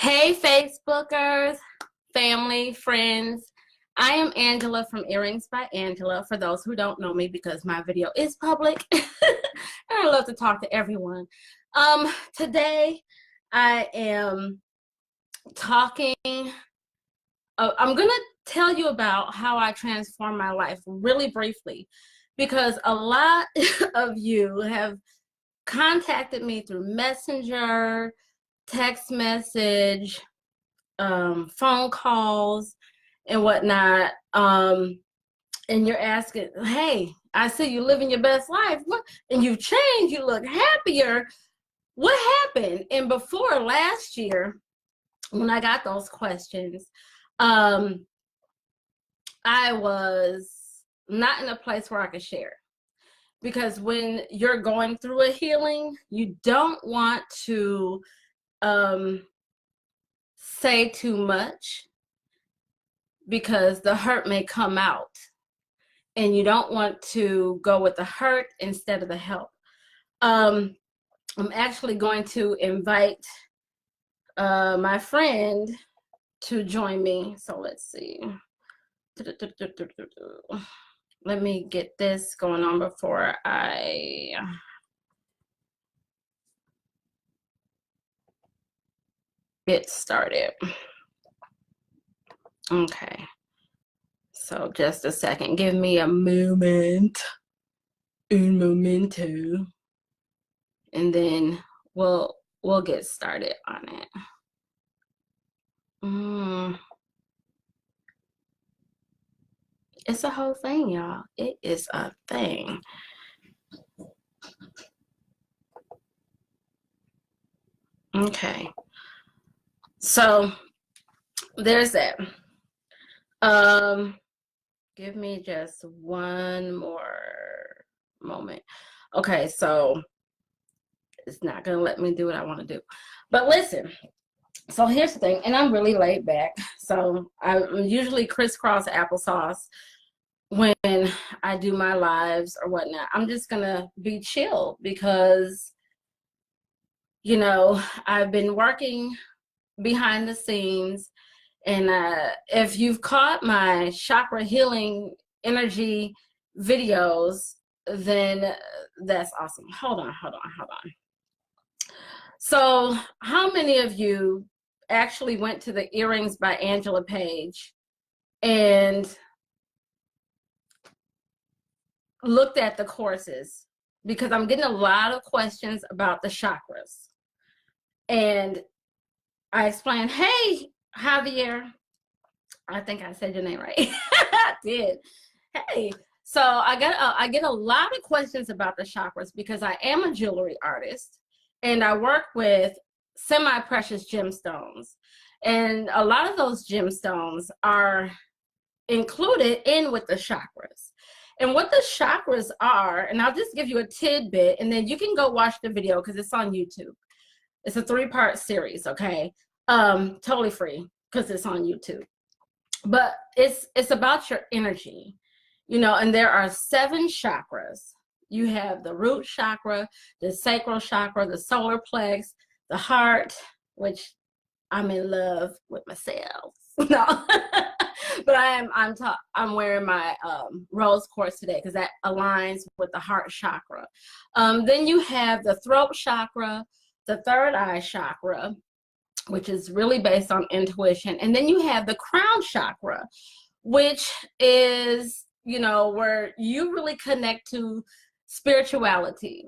Hey, Facebookers, family, friends. I am Angela from Earrings by Angela, for those who don't know me because my video is public. And I love to talk to everyone. Today I am talking, I'm going to tell you about how I transformed my life really briefly, because a lot of you have contacted me through Messenger, text message, phone calls and whatnot, and you're asking, hey, I see you living your best life, what, and you've changed, you look happier, what happened? And before last year, when I got those questions, I was not in a place where I could share, because when you're going through a healing, you don't want to say too much, because the hurt may come out and you don't want to go with the hurt instead of the help. I'm actually going to invite my friend to join me. So let's see. Let me get this going on before I get started. Okay. So just a second. Give me a moment. Un momento. And then we'll get started on it. It's a whole thing, y'all. It is a thing. Okay. So there's that. Give me just one more moment. Okay, so it's not gonna let me do what I want to do. But listen, so here's the thing, and I'm really laid back. So I usually crisscross applesauce when I do my lives or whatnot. I'm just gonna be chill because, you know, I've been working behind the scenes, and if you've caught my chakra healing energy videos, then that's awesome. Hold on. So how many of you actually went to the Earrings by Angela page and looked at the courses? Because I'm getting a lot of questions about the chakras. And I explained, hey, Javier, I think I said your name right. I did. Hey, so I get a lot of questions about the chakras because I am a jewelry artist and I work with semi-precious gemstones. And a lot of those gemstones are included in with the chakras. And what the chakras are, and I'll just give you a tidbit, and then you can go watch the video because it's on YouTube. It's a 3-part series, okay? Totally free because it's on YouTube. But it's about your energy, you know, and there are 7 chakras. You have the root chakra, the sacral chakra, the solar plex, the heart, which I'm in love with myself. No, but I'm wearing my rose quartz today because that aligns with the heart chakra. Then you have the throat chakra, the third eye chakra, which is really based on intuition. And then you have the crown chakra, which is, you know, where you really connect to spirituality.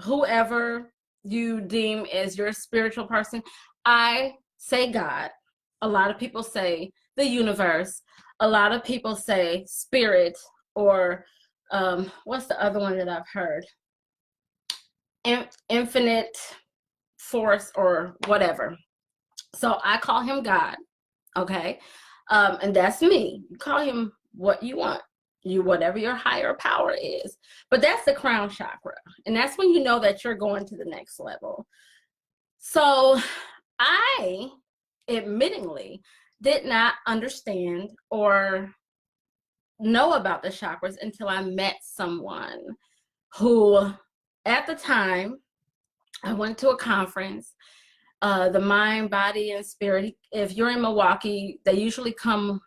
Whoever you deem as your spiritual person. I say God. A lot of people say the universe. A lot of people say spirit, or what's the other one that I've heard? Infinite force or whatever. So I call him God, okay? And that's me. You call him what you want, whatever your higher power is. But that's the crown chakra. And that's when you know that you're going to the next level. So I, admittingly, did not understand or know about the chakras until I met someone who, at the time, I went to a conference. the mind, body, and spirit. If you're in Milwaukee, they usually come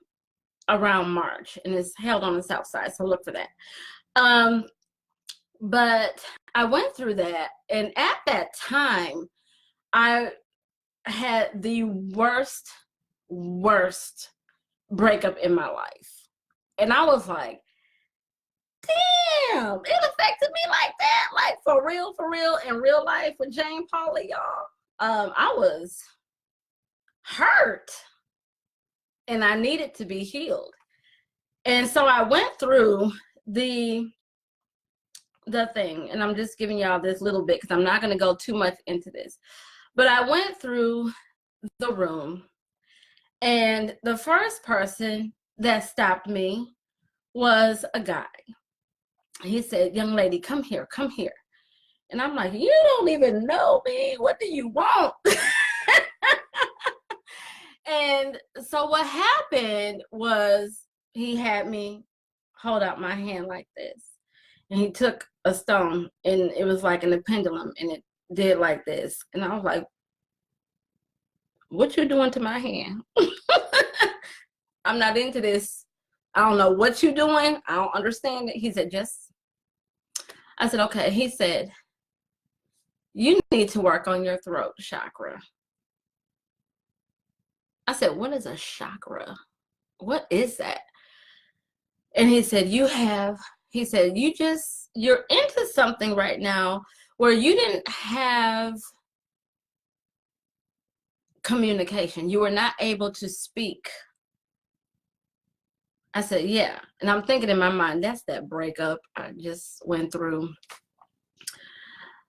around March, and it's held on the south side, so look for that. But I went through that, and at that time, I had the worst breakup in my life. And I was like, damn, it affected me like that, like for real, in real life with Jane Paula, y'all. I was hurt, and I needed to be healed. And so I went through the thing, and I'm just giving y'all this little bit because I'm not going to go too much into this. But I went through the room, and the first person that stopped me was a guy. He said, "Young lady, come here, come here." And I'm like, "You don't even know me. What do you want?" And so what happened was he had me hold out my hand like this. And he took a stone, and it was like in a pendulum, and it did like this. And I was like, "What you doing to my hand?" I'm not into this. I don't know what you doing. I don't understand it. He said, I said, "Okay." He said, "You need to work on your throat chakra." I said, "What is a chakra? What is that?" And he said, he said, you're into something right now where you didn't have communication. You were not able to speak. I said, "Yeah." And I'm thinking in my mind, that's that breakup I just went through.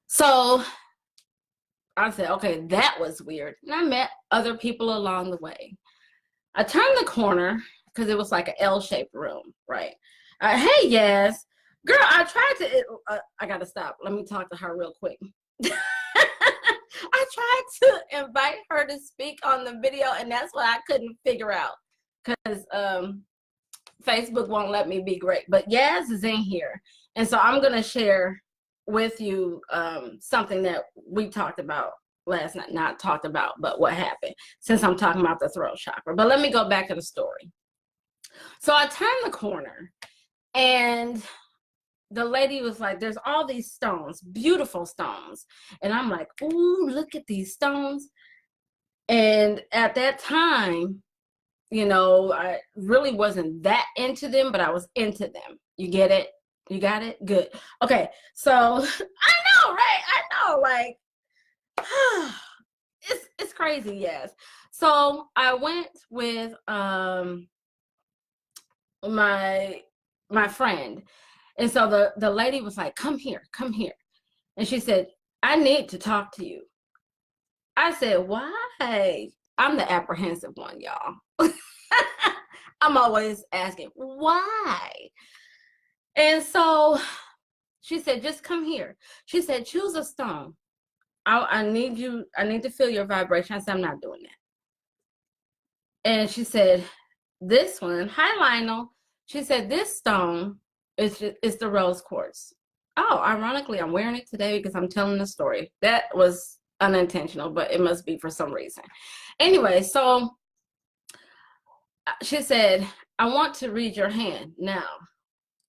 So I said, okay, that was weird. And I met other people along the way. I turned the corner because it was like an L-shaped room, right? Hey, yes. Girl, I tried to, I got to stop. Let me talk to her real quick. I tried to invite her to speak on the video, and that's what I couldn't figure out because Facebook won't let me be great. But Yaz is in here. And so I'm going to share with you something that we talked about last night. Not talked about, but what happened, since I'm talking about the throat chakra. But let me go back to the story. So I turned the corner, and the lady was like, "There's all these stones, beautiful stones." And I'm like, "Ooh, look at these stones." And at that time, you know, I really wasn't that into them, but I was into them. You get it? You got it? Good. Okay. So I know, right? I know, like, it's crazy. Yes. So I went with my friend. And so the lady was like, "Come here, come here." And she said, "I need to talk to you." I said, "Why?" I'm the apprehensive one, y'all. I'm always asking, why? And so she said, "Just come here." She said, "Choose a stone. I need to feel your vibration." I said, "I'm not doing that." And she said, "This one." Hi, Lionel. She said, "This stone is the rose quartz." Oh, ironically, I'm wearing it today because I'm telling the story. That was unintentional, but it must be for some reason. Anyway, so she said, "I want to read your hand." Now,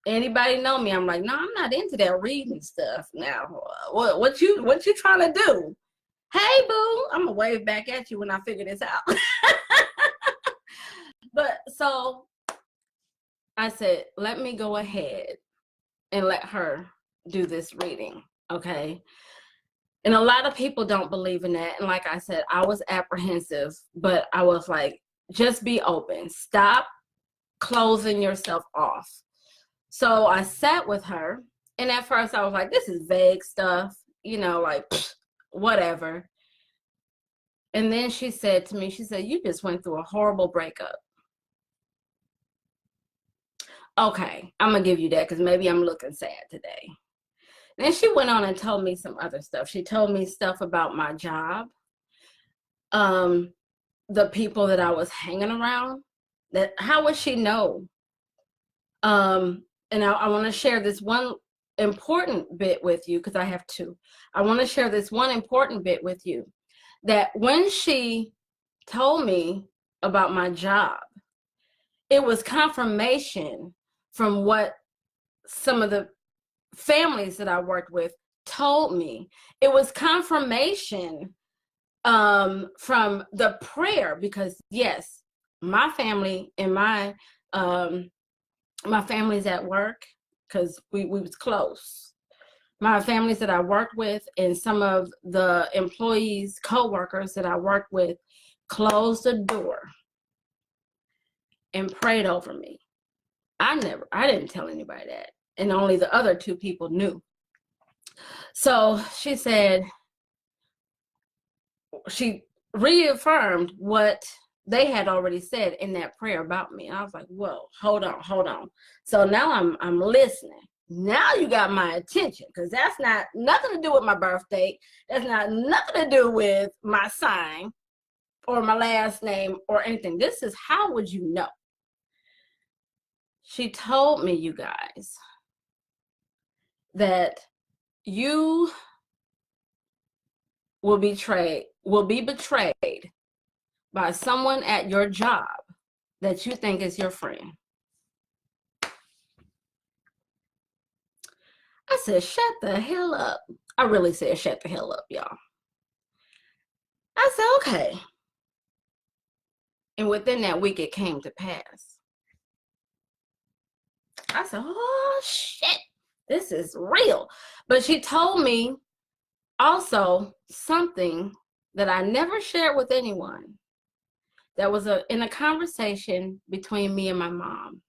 anybody know me? I'm like, "No, I'm not into that reading stuff." Now, what you trying to do? Hey, boo, I'm gonna wave back at you when I figure this out. But so I said, let me go ahead and let her do this reading, okay? And a lot of people don't believe in that. And like I said, I was apprehensive, but I was like, just be open. Stop closing yourself off. So I sat with her, and at first I was like, this is vague stuff, you know, like, whatever. And then she said to me, she said, "You just went through a horrible breakup." Okay, I'm gonna give you that because maybe I'm looking sad today. Then she went on and told me some other stuff. She told me stuff about my job, the people that I was hanging around. That how would she know? And I want to share this one important bit with you because I have two. I want to share this one important bit with you. that when she told me about my job, it was confirmation from what some of the families that I worked with told me. It was confirmation from the prayer, because yes, my family and my family's at work, because we was close. My families that I worked with and some of the employees, co-workers that I worked with closed the door and prayed over me. I didn't tell anybody that. And only the other two people knew. So she said, she reaffirmed what they had already said in that prayer about me. And I was like, whoa, hold on. So now I'm listening. Now you got my attention, because that's not nothing to do with my birth date. That's not nothing to do with my sign or my last name or anything. This is, how would you know? She told me, you guys, that you will be betrayed by someone at your job that you think is your friend. I said, shut the hell up. I really said, shut the hell up, y'all. I said, okay. And within that week, it came to pass. I said, oh, shit, this is real. But she told me also something that I never shared with anyone, that was in a conversation between me and my mom.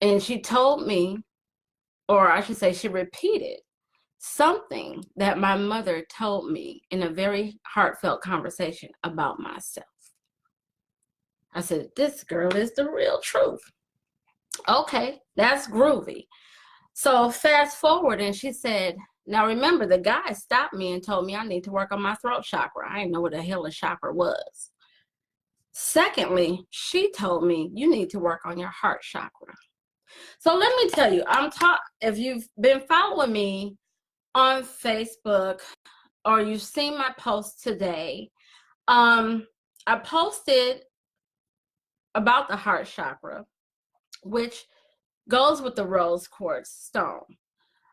And she told me, or I should say she repeated something that my mother told me in a very heartfelt conversation about myself. I said, this girl is the real truth. Okay, that's groovy. So fast forward, and she said, now remember, the guy stopped me and told me I need to work on my throat chakra. I didn't know what the hell a chakra was. Secondly, she told me you need to work on your heart chakra. So let me tell you, if you've been following me on Facebook or you've seen my post today, I posted about the heart chakra, which goes with the rose quartz stone.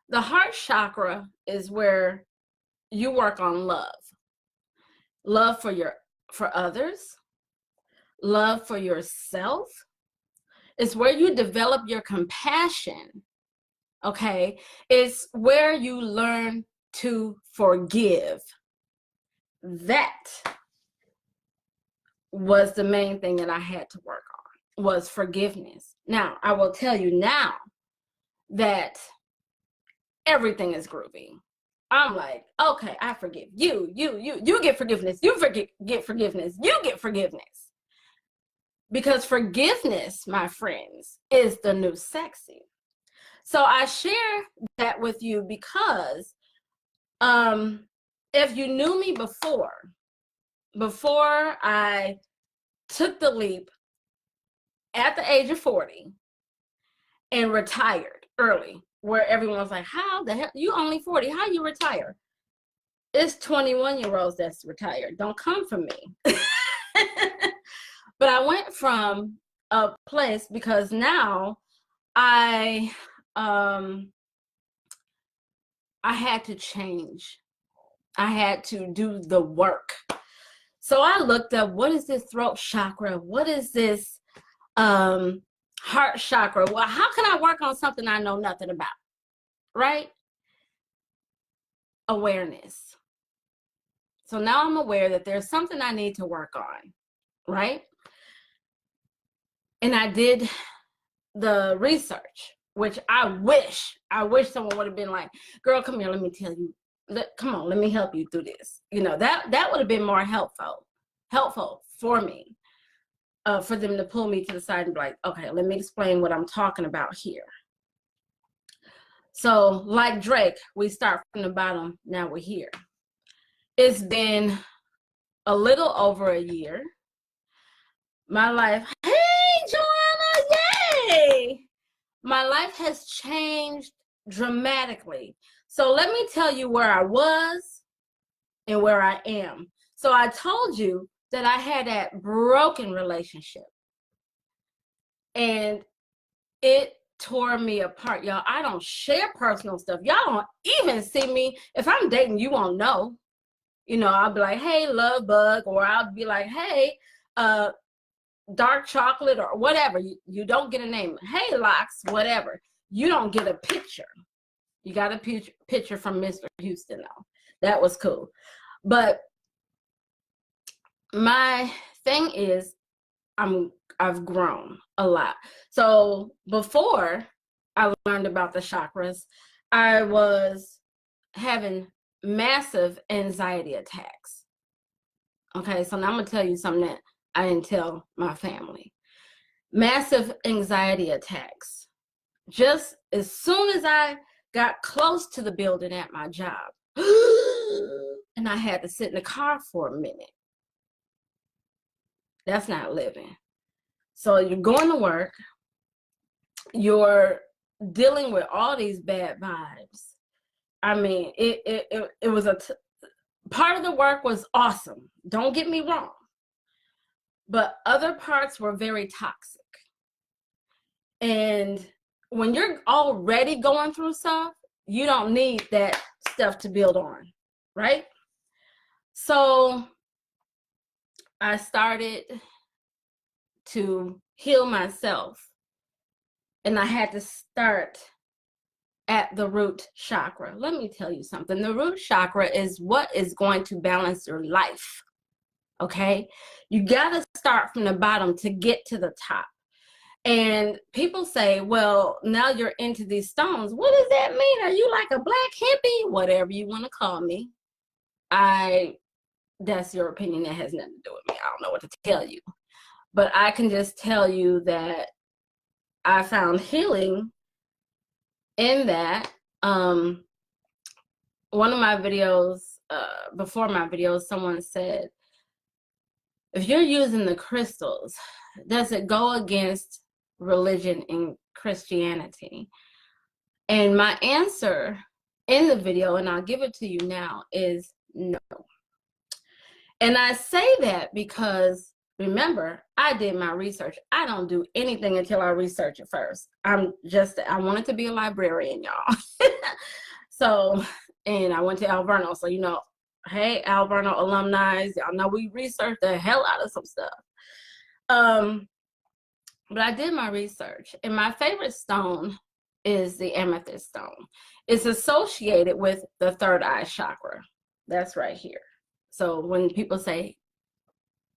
The heart chakra is where you work on love for others, love for yourself. It's where you develop your compassion. Okay, it's where you learn to forgive. That was the main thing that I had to work on, was forgiveness. Now, I will tell you now that everything is groovy. I'm like, okay, I forgive you. You get forgiveness. You get forgiveness. You get forgiveness. Because forgiveness, my friends, is the new sexy. So I share that with you because if you knew me before I took the leap at the age of 40 and retired early, where everyone was like, how the hell, you only 40, how you retire? It's 21-year-olds that's retired. Don't come for me. But I went from a place, because now I had to change. I had to do the work. So I looked up, what is this throat chakra? What is this heart chakra? Well, how can I work on something I know nothing about? Right? Awareness. So now I'm aware that there's something I need to work on. Right? And I did the research, which I wish someone would have been like, girl, come here, let me tell you. Come on, let me help you through this. You know, that would have been more helpful for me, for them to pull me to the side and be like, okay, let me explain what I'm talking about here. So like Drake, we start from the bottom, now we're here. It's been a little over a year. My life, hey, Joanna, yay! My life has changed dramatically. So let me tell you where I was and where I am. So I told you that I had that broken relationship, and it tore me apart, y'all. I don't share personal stuff. Y'all don't even see me. If I'm dating, you won't know. You know, I'll be like, hey, love bug, or I'll be like, hey, dark chocolate, or whatever. You don't get a name. Hey, locks, whatever. You don't get a picture. You got a picture from Mr. Houston, though. That was cool. But my thing is, I've grown a lot. So before I learned about the chakras, I was having massive anxiety attacks. Okay, so now I'm gonna tell you something that I didn't tell my family. Massive anxiety attacks. Just as soon as I got close to the building at my job, and I had to sit in the car for a minute. That's not living. So you're going to work, you're dealing with all these bad vibes. I mean, it was part of the work was awesome. Don't get me wrong. But other parts were very toxic. And when you're already going through stuff, you don't need that stuff to build on, right? So I started to heal myself, and I had to start at the root chakra. Let me tell you something. The root chakra is what is going to balance your life, okay? You got to start from the bottom to get to the top. And people say, well, now you're into these stones. What does that mean? Are you like a black hippie? Whatever you want to call me. That's your opinion. That has nothing to do with me. I don't know what to tell you. But I can just tell you that I found healing in that. One of my videos, before my videos, someone said, if you're using the crystals, does it go against religion and Christianity? And my answer in the video, and I'll give it to you now, is no. And I say that because, remember, I did my research. I don't do anything until I research it first. I wanted to be a librarian, y'all. So, and I went to Alverno. So, you know, hey, Alverno alumni, y'all know we researched the hell out of some stuff. But I did my research, and my favorite stone is the amethyst stone. It's associated with the third eye chakra. That's right here. So when people say,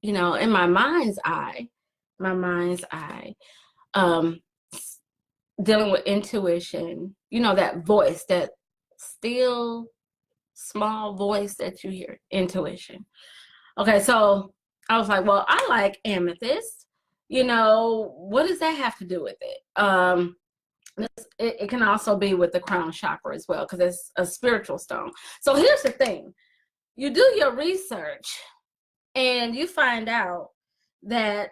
you know, in my mind's eye, dealing with intuition, you know, that voice, that still small voice that you hear, intuition. Okay, so I was like, well, I like amethyst. You know, what does that have to do with it? It can also be with the crown chakra as well, because it's a spiritual stone. So here's the thing. You do your research and you find out that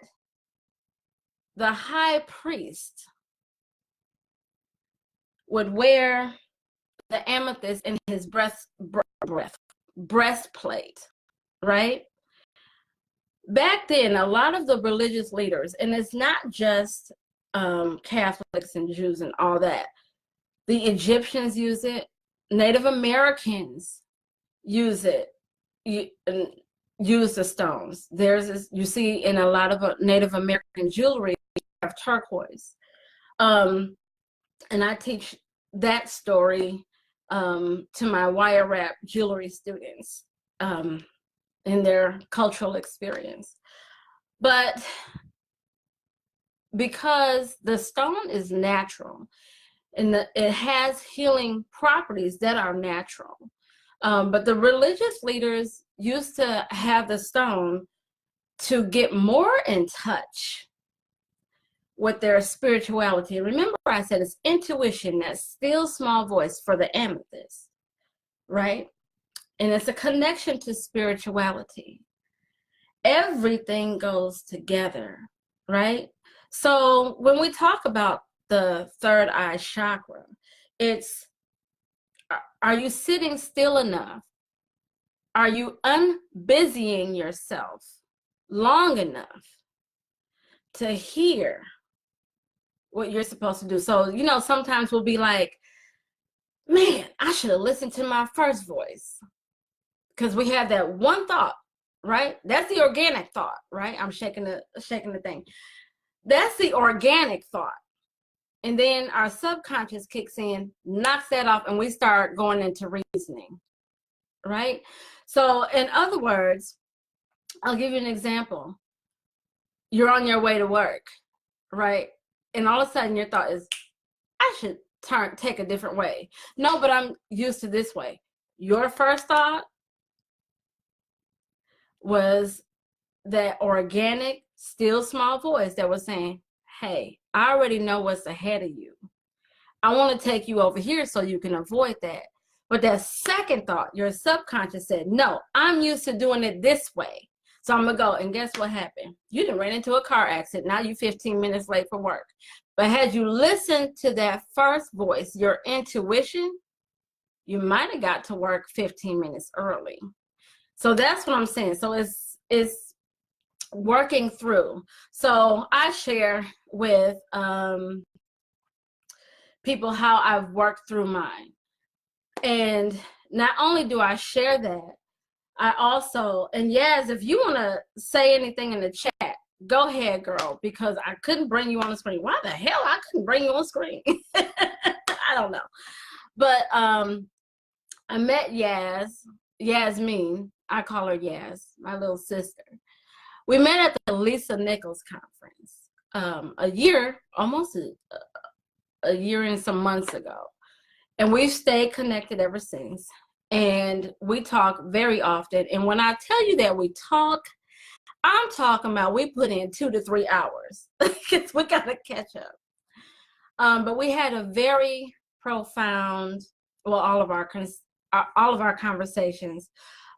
the high priest would wear the amethyst in his breastplate, right? Back then, a lot of the religious leaders, and it's not just Catholics and Jews and all that. The Egyptians use it. Native Americans use it. Use the stones. There's this, you see in a lot of Native American jewelry, you have turquoise. And I teach that story to my wire wrap jewelry students in their cultural experience. But because the stone is natural and it has healing properties that are natural, but the religious leaders used to have the stone to get more in touch with their spirituality. Remember, I said it's intuition, that still small voice for the amethyst, right? And it's a connection to spirituality. Everything goes together, right? So when we talk about the third eye chakra, it's, are you sitting still enough? are you unbusying yourself long enough to hear what you're supposed to do? So, you know, sometimes we'll be like, man, I should have listened to my first voice, because we have that one thought, right? That's the organic thought, right? I'm shaking the thing. That's the organic thought. And then our subconscious kicks in, knocks that off, and we start going into reasoning, right? So in other words, I'll give you an example. You're on your way to work, right? And all of a sudden your thought is, I should take a different way. No, but I'm used to this way. Your first thought was that organic, still small voice that was saying, hey, I already know what's ahead of you. I want to take you over here so you can avoid that. But that second thought, your subconscious said, no, I'm used to doing it this way. So I'm going to go. And guess what happened? You done ran into a car accident. Now you're 15 minutes late for work. But had you listened to that first voice, your intuition, you might have got to work 15 minutes early. So that's what I'm saying. So it's working through. So I share with people how I've worked through mine. And not only do I share that, I also, and yes, if you want to say anything in the chat, go ahead, girl, because I couldn't bring you on the screen. Why the hell I couldn't bring you on screen? I don't know. But I met Yasmin. I call her Yaz, my little sister. We met at the Lisa Nichols conference almost a year and some months ago. And we've stayed connected ever since. And we talk very often. And when I tell you that we talk, I'm talking about we put in 2 to 3 hours because we got to catch up. But we had a very profound, well, all of our conversations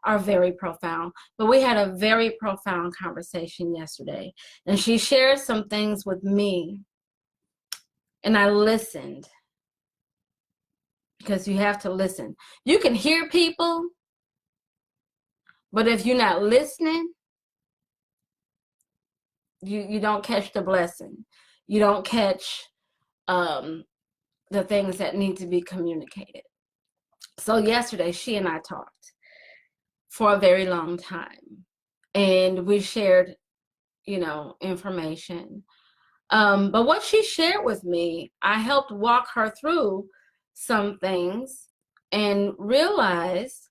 are very profound, but we had a very profound conversation yesterday. And she shared some things with me, and I listened, because you have to listen. You can hear people, but if you're not listening, you don't catch the blessing. You don't catch the things that need to be communicated. So yesterday, she and I talked for a very long time, and we shared, information. But what she shared with me, I helped walk her through some things and realized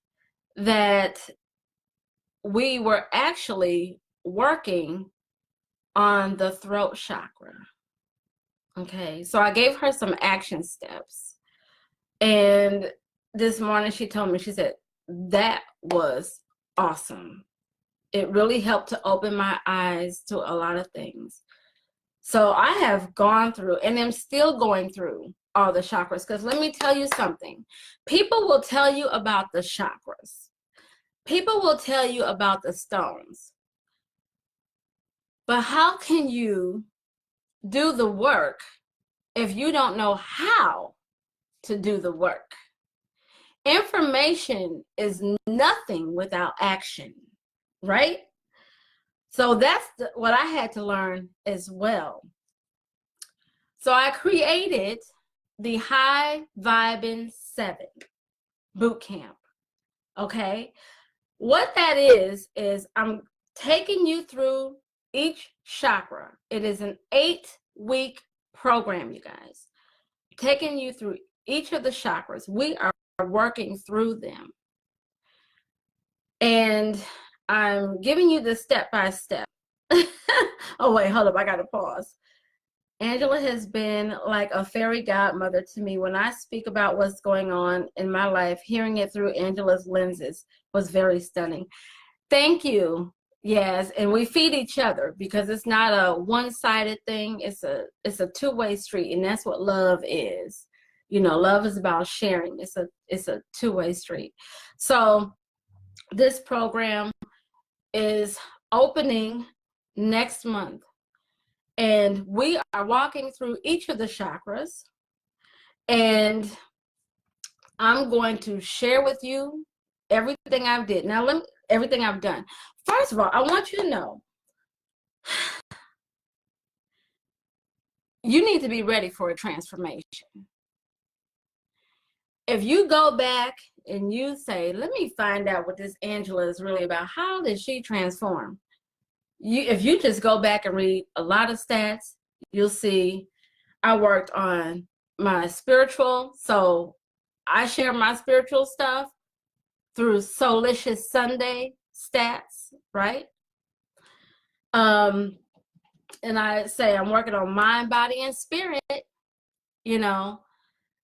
that we were actually working on the throat chakra. Okay, so I gave her some action steps. And this morning she told me, she said, that was awesome. It really helped to open my eyes to a lot of things. So I have gone through, and I'm still going through all the chakras, because let me tell you something. People will tell you about the chakras. People will tell you about the stones. But how can you do the work if you don't know how to do the work? Information is nothing without action, right? So that's what I had to learn as well. So I created the High Vibin 7 boot camp. Okay, what that is I'm taking you through each chakra. It is an 8-week program, you guys. Taking you through each of the chakras. We are working through them. And I'm giving you the step-by-step. Oh, wait, hold up. I got to pause. Angela has been like a fairy godmother to me. When I speak about what's going on in my life, hearing it through Angela's lenses was very stunning. Thank you. Yes, and we feed each other, because it's not a one-sided thing. It's a two-way street, and that's what love is. Love is about sharing. It's a two-way street. So this program is opening next month, and we are walking through each of the chakras, and I'm going to share with you everything I've did. Now, everything I've done. First of all, I want you to know, you need to be ready for a transformation. If you go back and you say, let me find out what this Angela is really about, how did she transform? If you just go back and read a lot of stats, you'll see I worked on my spiritual. So I share my spiritual stuff through Solicious Sunday stats, right? And I say I'm working on mind, body, and spirit. You know,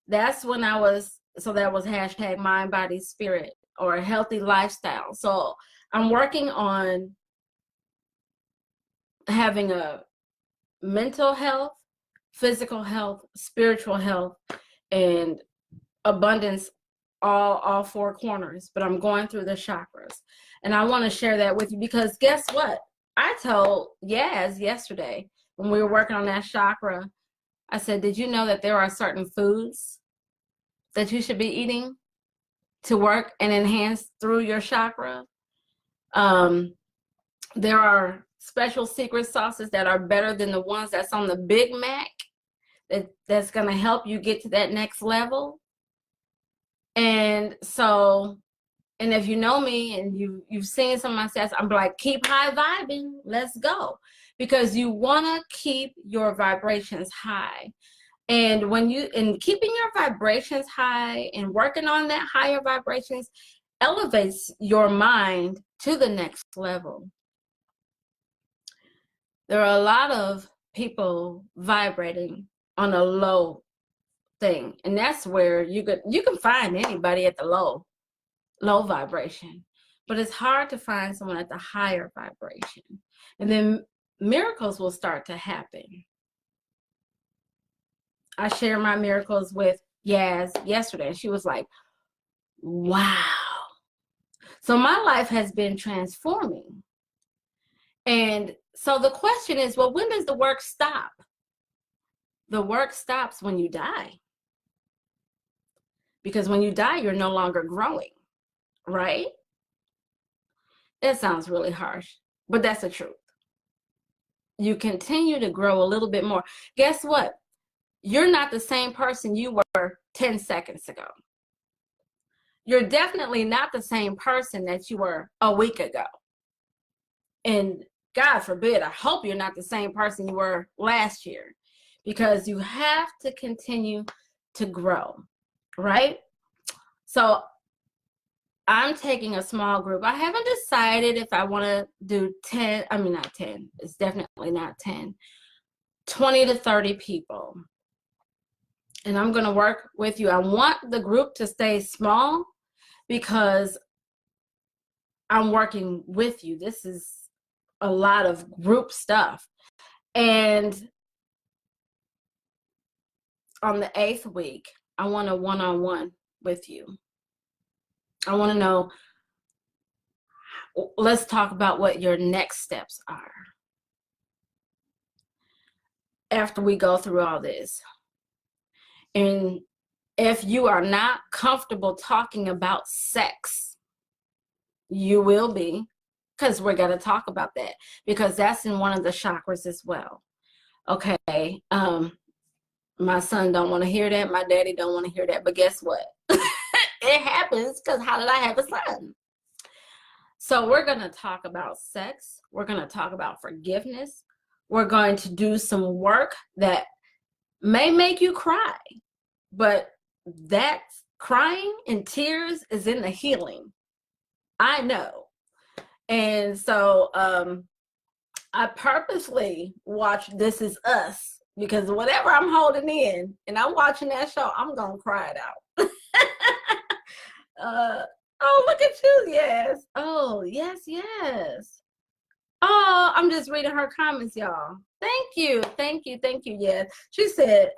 that's when I was, so that was hashtag mind, body, spirit, or a healthy lifestyle. So I'm working on having a mental health, physical health, spiritual health, and abundance, all four corners. But I'm going through the chakras, and I want to share that with you, because guess what? I told Yaz yesterday when we were working on that chakra, I said, did you know that there are certain foods that you should be eating to work and enhance through your chakra? There are special secret sauces that are better than the ones that's on the Big Mac, that's going to help you get to that next level. And so, and if you know me and you've seen some of my stats, I'm like, keep high vibing, let's go. Because you want to keep your vibrations high. And when in keeping your vibrations high and working on that higher vibrations elevates your mind to the next level. There are a lot of people vibrating on a low thing, and that's where you can find anybody at the low vibration, but it's hard to find someone at the higher vibration, and then miracles will start to happen. I shared my miracles with Yaz yesterday, and she was like, wow. So my life has been transforming. And so the question is, well, when does the work stop? The work stops when you die. Because when you die, you're no longer growing, right? That sounds really harsh, but that's the truth. You continue to grow a little bit more. Guess what? You're not the same person you were 10 seconds ago. You're definitely not the same person that you were a week ago. And God forbid, I hope you're not the same person you were last year, because you have to continue to grow, right? So I'm taking a small group. I haven't decided if I want to do 10, I mean, not 10, it's definitely not 10, 20 to 30 people. And I'm going to work with you. I want the group to stay small because I'm working with you. This is a lot of group stuff. And on the 8th week, I want a one-on-one with you. I want to know, let's talk about what your next steps are after we go through all this. And if you are not comfortable talking about sex, you will be, because we're going to talk about that, because that's in one of the chakras as well. Okay. My son don't want to hear that. My daddy don't want to hear that. But guess what? It happens, because how did I have a son? So we're going to talk about sex. We're going to talk about forgiveness. We're going to do some work that may make you cry, but that crying and tears is in the healing. I know. And so I purposely watch This Is Us, because whatever I'm holding in and I'm watching that show, I'm going to cry it out. Oh, look at you. Yes. Oh, yes, yes. Oh, I'm just reading her comments, y'all. Thank you. Thank you. Thank you. Yes. She said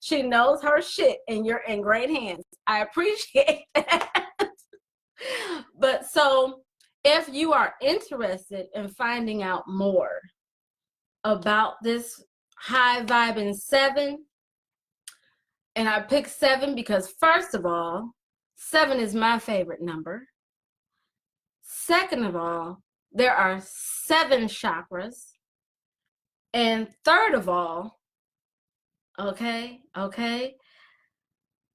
she knows her shit and you're in great hands. I appreciate that. But so if you are interested in finding out more about this high vibing 7, and I picked 7 because, first of all, 7 is my favorite number. Second of all, there are 7 chakras. And third of all, okay,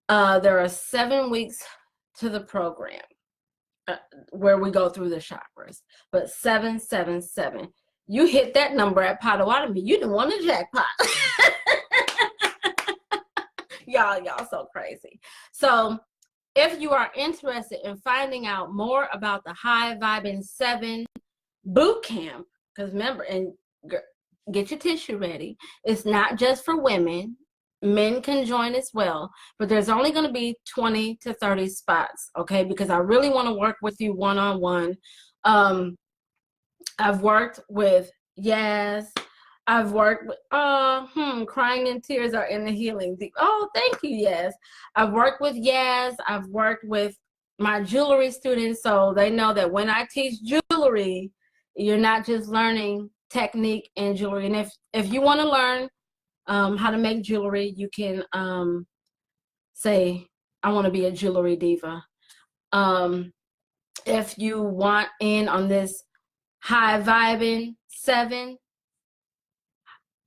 there are 7 weeks to the program where we go through the chakras. But 777, you hit that number at Potawatomi, you done won the jackpot. Y'all so crazy. So if you are interested in finding out more about the High Vibing 7 boot camp, because remember, and get your tissue ready, it's not just for women. Men can join as well, but there's only going to be 20 to 30 spots, okay? Because I really want to work with you one-on-one. I've worked with Yaz. I've worked with, crying and tears are in the healing. Oh, thank you, Yaz. I've worked with Yaz. I've worked with my jewelry students, so they know that when I teach jewelry, you're not just learning technique and jewelry. And if you want to learn how to make jewelry, you can say, I want to be a jewelry diva. If you want in on this High Vibing 7,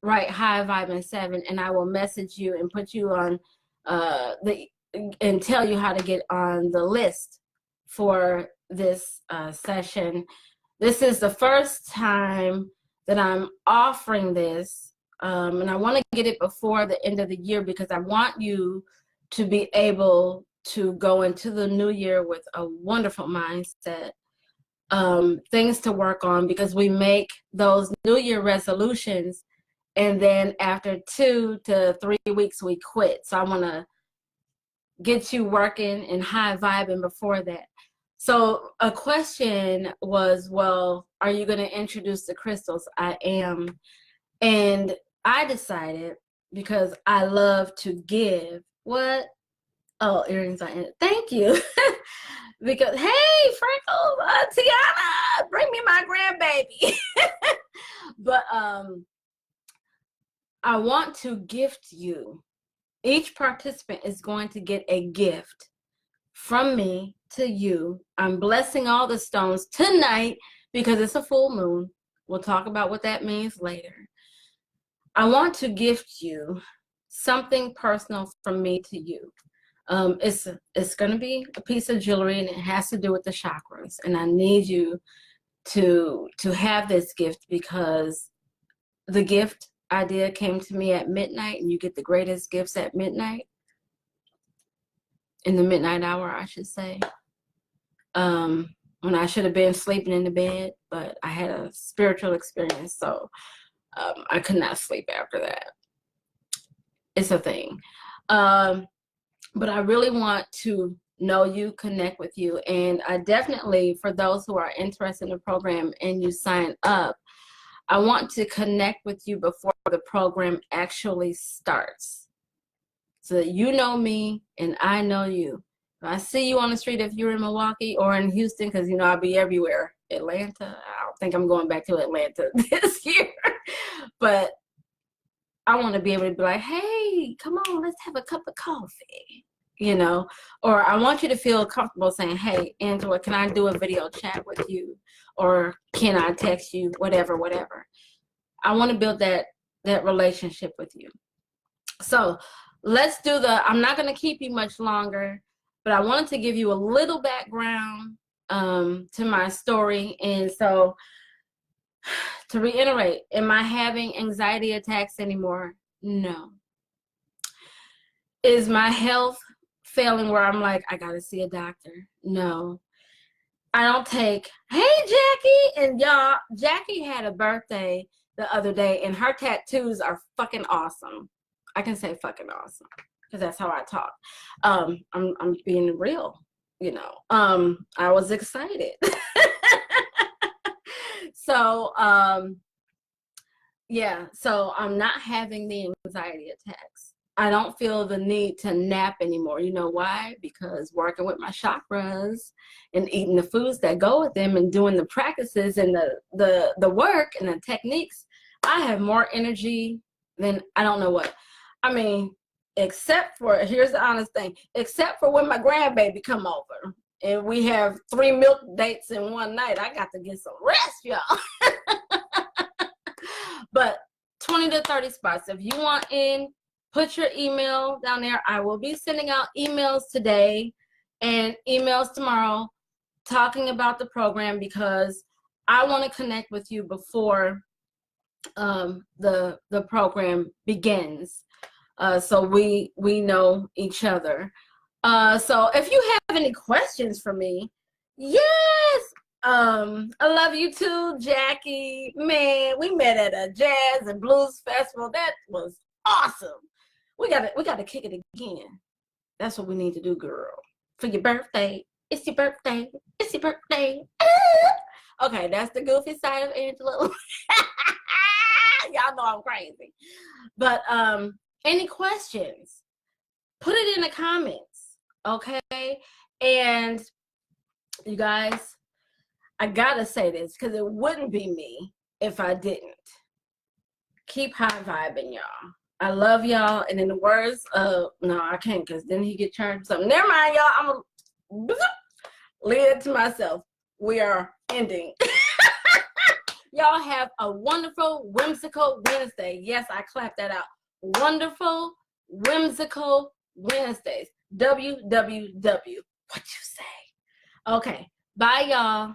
right, High Vibing 7, and I will message you and put you on and tell you how to get on the list for this session. This is the first time that I'm offering this, and I want to get it before the end of the year because I want you to be able to go into the new year with a wonderful mindset, things to work on, because we make those New Year resolutions and then after 2 to 3 weeks we quit. So I want to get you working and high vibing before that. So a question was, well, are you going to introduce the crystals? I am. And I decided, because I love to give, what? Oh, earrings are in it. Thank you. Because, hey, Franco, Tiana, bring me my grandbaby. But I want to gift you. Each participant is going to get a gift from me to you. I'm blessing all the stones tonight because it's a full moon. We'll talk about what that means later. I want to gift you something personal from me to you. It's going to be a piece of jewelry, and it has to do with the chakras. And I need you to have this gift because the gift idea came to me at midnight, and you get the greatest gifts at midnight. In the midnight hour, I should say. When I should have been sleeping in the bed, but I had a spiritual experience, so I could not sleep after that. It's a thing. But I really want to know you, connect with you, and I definitely, for those who are interested in the program and you sign up, I want to connect with you before the program actually starts, so that you know me and I know you. If I see you on the street, if you're in Milwaukee or in Houston, because you know I'll be everywhere. Atlanta, I don't think I'm going back to Atlanta this year, but I want to be able to be like, hey, come on, let's have a cup of coffee, you know. Or I want you to feel comfortable saying, hey, Angela, can I do a video chat with you? Or can I text you? Whatever. I want to build that relationship with you. So let's do I'm not going to keep you much longer, but I wanted to give you a little background to my story. And so to reiterate, am I having anxiety attacks anymore? No. Is my health failing where I'm like, I got to see a doctor? No. I don't take, hey, Jackie. And y'all, Jackie had a birthday the other day, and her tattoos are fucking awesome. I can say fucking awesome because that's how I talk. I'm being real, you know. I was excited. So, yeah, so I'm not having the anxiety attacks. I don't feel the need to nap anymore. You know why? Because working with my chakras and eating the foods that go with them and doing the practices and the work and the techniques, I have more energy than I don't know what. I mean, except for, here's the honest thing, except for when my grandbaby come over and we have 3 milk dates in one night. I got to get some rest, y'all. But 20 to 30 spots. If you want in, put your email down there. I will be sending out emails today and emails tomorrow talking about the program, because I want to connect with you before the program begins, so we know each other. So if you have any questions for me, yes, I love you too, Jackie. Man, we met at a jazz and blues festival. That was awesome. We gotta kick it again. That's what we need to do, girl. For your birthday. It's your birthday. It's your birthday. Okay, that's the goofy side of Angela. Y'all know I'm crazy. But any questions, put it in the comments, okay? And you guys, I gotta say this because it wouldn't be me if I didn't. Keep high vibing, y'all. I love y'all. And in the words of, no, I can't, because then he get turned something. Never mind, y'all. I'm gonna leave it to myself. We are ending. Y'all have a wonderful, whimsical Wednesday. Yes, I clapped that out. Wonderful, whimsical Wednesdays. WWW. What you say? Okay. Bye, y'all.